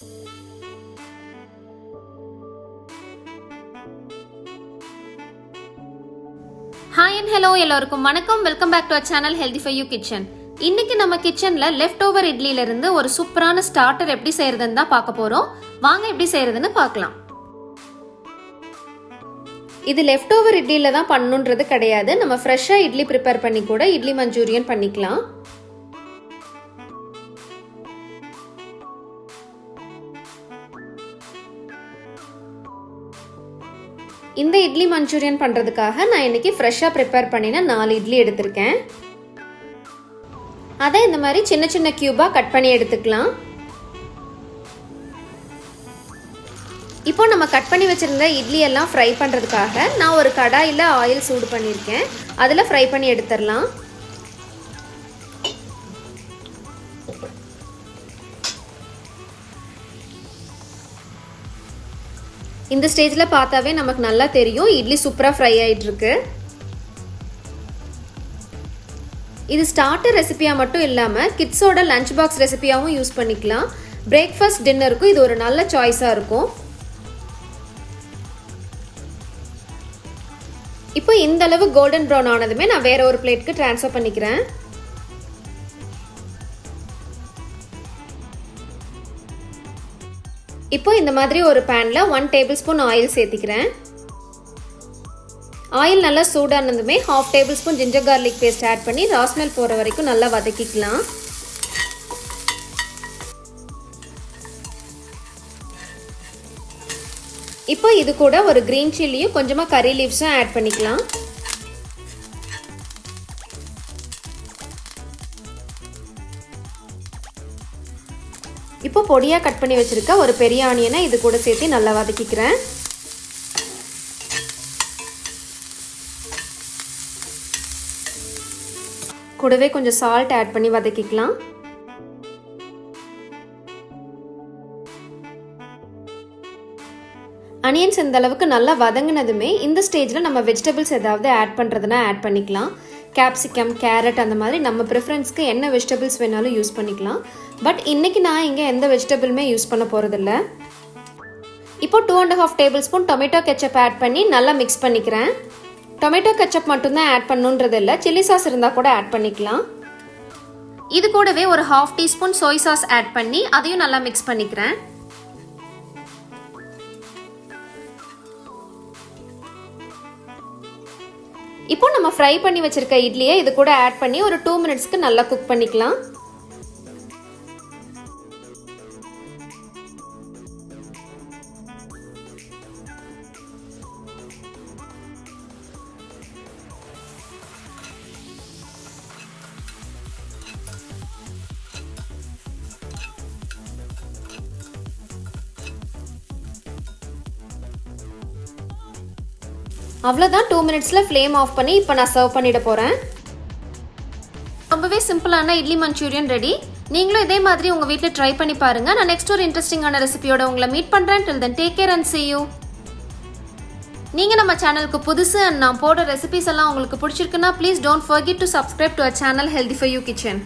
Hi and hello எல்லாருக்கும் வணக்கம். Welcome back to our channel Healthy for You Kitchen. இன்னைக்கு நம்ம கிச்சன்ல லெஃப்ட் ஓவர் இட்லில இருந்து ஒரு சூப்பரான ஸ்டார்டர் எப்படி செய்யறதுன்னு தான் பார்க்க போறோம். வாங்க எப்படி செய்யறதுன்னு பார்க்கலாம். இது லெஃப்ட் ஓவர் இட்லில தான் பண்ணனும்ன்றது கிடையாது. நம்ம ஃப்ரெஷ்ஷா இட்லி ப்ரிப்பேர் பண்ணி கூட இட்லி மஞ்சூரியன் பண்ணிக்கலாம். இந்த இட்லி மஞ்சூரியன் பண்றதுக்காக நான் இன்னைக்கு ஃப்ரெஷ்ஷா ப்ரிப்பேர் பண்ணின 4 இட்லி எடுத்துர்க்கேன். அதை இந்த மாதிரி சின்ன சின்ன கியூபா கட் பண்ணி எடுத்துக்கலாம். இப்போ நம்ம கட் பண்ணி வச்சிருந்த இட்லி எல்லாம் ஃப்ரை பண்றதுக்காக நான் ஒரு கடாயில ஆயில் சூடு பண்ணிருக்கேன். அதுல ஃப்ரை பண்ணி எடுத்துறலாம். இந்த ஸ்டேஜ்ல பார்த்தாவே நமக்கு நல்லா தெரியும் இட்லி சூப்பரா ஃப்ரை ஆயிட்டு இருக்கு. இது ஸ்டார்டர் ரெசிபியா மட்டும் இல்லாம கிட்ஸோட லஞ்ச் பாக்ஸ் ரெசிபியாவும் யூஸ் பண்ணிக்கலாம். பிரேக்ஃபாஸ்ட் டின்னருக்கு இது ஒரு நல்ல சாய்ஸா இருக்கும். இப்போ இந்த அளவு கோல்டன் ப்ரௌன் ஆனதுமே நான் வேற ஒரு பிளேட்க்கு ட்ரான்ஸ்ஃபர் பண்ணிக்கிறேன். இப்போ இந்த மாதிரி ஒரு பேன்ல 1 டேபிள்ஸ்பூன் ஆயில் சேர்த்திக்கிறேன். ஆயில் நல்லா சூடானதுமே 1/2 tablespoon ginger garlic paste add பண்ணி ரா ஸ்மெல் போற வரைக்கும் நல்லா வதக்கிக்கலாம். இப்போ இது கூட ஒரு கிரீன் சில்லியும் கொஞ்சமா கரி லீவ்ஸும் ஆட் பண்ணிக்கலாம். இப்போ பொடியா கட் பண்ணி வச்சிருக்க ஒரு பெரிய ஆனியனை இது கூட சேர்த்து நல்லா வதக்கிக்கிறேன். கூடவே கொஞ்சம் சால்ட் ஆட் பண்ணி வதக்கிக்கலாம். ஆனியன்ஸ் இந்த அளவுக்கு நல்லா வதங்கினதுமே இந்த ஸ்டேஜ்ல நம்ம வெஜிடபிள்ஸ் ஏதாவது ஆட் பண்றதுனா ஆட் பண்ணிக்கலாம். கேப்சிகம், கேரட் அந்த மாதிரி நம்ம ப்ரிஃபரன்ஸ்க்கு என்ன வெஜிடபிள்ஸ் வேணாலும் யூஸ் பண்ணிக்கலாம். பட் இன்னைக்கு நான் இங்கே எந்த வெஜிடபிளுமே யூஸ் பண்ண போகிறதில்ல. இப்போ 2.5 டேபிள்ஸ்பூன் டொமேட்டோ கெச்சப் ஆட் பண்ணி நல்லா மிக்ஸ் பண்ணிக்கிறேன். டொமேட்டோ கெச்சப் மட்டும்தான் ஆட் பண்ணணுன்றது இல்லை, சில்லி சாஸ் இருந்தால் கூட ஆட் பண்ணிக்கலாம். இது கூடவே ஒரு 1/2 டீஸ்பூன் சோய் சாஸ் ஆட் பண்ணி அதையும் நல்லா மிக்ஸ் பண்ணிக்கிறேன். இப்போ நம்ம ஃப்ரை பண்ணி வச்சிருக்க இட்லியை இது கூட ஆட் பண்ணி ஒரு 2 மினிட்ஸ்க்கு நல்லா குக் பண்ணிக்கலாம். அவ்வளோதான், 2 மினிட்ஸில் ஃப்ளேம் ஆஃப் பண்ணி இப்போ நான் சர்வ் பண்ணிட போகிறேன். ரொம்பவே சிம்பிளான இட்லி மஞ்சூரியன் ரெடி. நீங்களும் இதே மாதிரி உங்கள் வீட்டில் ட்ரை பண்ணி பாருங்கள். நான் நெக்ஸ்ட் ஒரு இன்ட்ரெஸ்டிங்கான ரெசிபியோட உங்களை மீட் பண்ணுறேன். Till then take care and see you. நீங்கள் நம்ம சேனலுக்கு புதுசு அண்ட் நான் போடுற ரெசிபிஸ் எல்லாம் உங்களுக்கு பிடிச்சிருக்குன்னா please don't forget to subscribe to our channel Healthy for You Kitchen.